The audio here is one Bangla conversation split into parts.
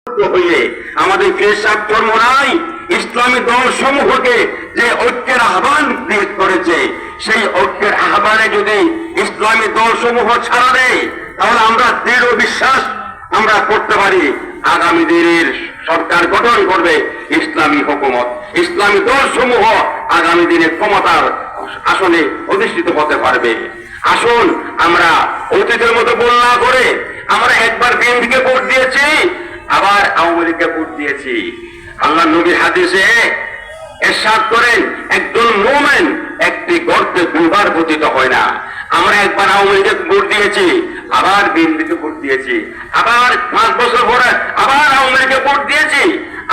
হয়ে আমাদেরকে স্বাক্ষর নাই ইসলামী দল সমূহকে যে ঐক্যের আহ্বান করেছে, সেই ঐক্যের আহ্বানে যদি ইসলামী দল সমূহ ছাড়া দেয়, তাহলে আমরা দৃঢ় বিশ্বাস আমরা করতে পারি আগামী দিনের সরকার গঠন করবে ইসলামী হুকুমত। ইসলামী দল সমূহ আগামী দিনে ক্ষমতার আসনে অধিষ্ঠিত হতে পারবে। আসুন আমরা অতীতের মতো ভুল না করে, আমরা একবার বিএনপিকে ভোট দিয়েছি, আবার আওয়ামী লীগকে ভোট দিয়েছি। আল্লাহ নবী হাদিসে ইরশাদ করেন, একজন মুমিন একটি গর্তে দুবার পতিত হয় না। আমরা একবার আওয়ামী লীগকে ভোট দিয়েছি, আবার বিএনপিকে ভোট দিয়েছি, আবার 5 বছর পরে আবার আওয়ামী লীগকে ভোট দিয়েছি।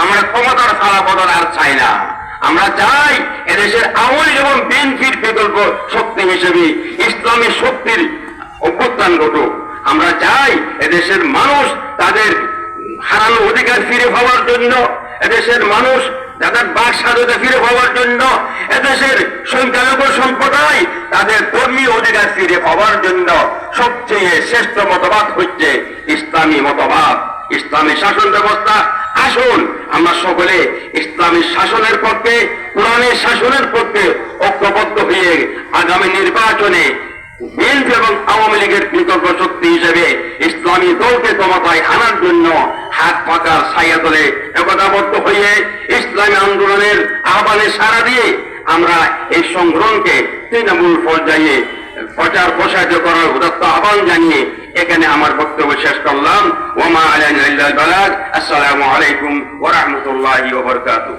আমরা ক্ষমতার ফালা বদল আর চাই না। আমরা চাই এদেশের আওয়ামী লীগ এবং বিএনপির বিকল্প শক্তি হিসেবে ইসলামী শক্তির অভ্যুত্থান ঘটুক। আমরা চাই এদেশের মানুষ তাদের হারানো অধিকার ফিরে পাওয়ার জন্য, এদেশের মানুষ তাদের বাক স্বাধীনতা ফিরে পাওয়ার জন্য, এদেশের সংখ্যালঘু সম্প্রদায় তাদের ধর্মীয় অধিকার ফিরে পাওয়ার জন্য সবচেয়ে শ্রেষ্ঠ মতবাদ হচ্ছে ইসলামী মতবাদ, ইসলামী শাসন ব্যবস্থা। আসুন আমরা সকলে ইসলামী শাসনের পক্ষে, কোরআনের শাসনের পক্ষে ঐক্যবদ্ধ হয়ে আগামী নির্বাচনে বিএনপি এবং আওয়ামী লীগের বিকল্প শক্তি হিসেবে ইসলামী দলকে ক্ষমতায় আনার জন্য হাত পাকার ছায়া তলে একতাবদ্ধ হয়ে ইসলামী আন্দোলনের আহ্বানে সাড়া দিয়ে আমরা এই সংগ্রামকে তৃণমূল পর্যায়ে প্রচার প্রসারিত করার উদাত্ত আহ্বান জানিয়ে এখানে আমার বক্তব্য শেষ করলাম। ওয়া মা আলাইনা ইল্লাল বালাগ। আসসালামু আলাইকুম ওয়া রাহমাতুল্লাহি ওয়া বারাকাতুহু।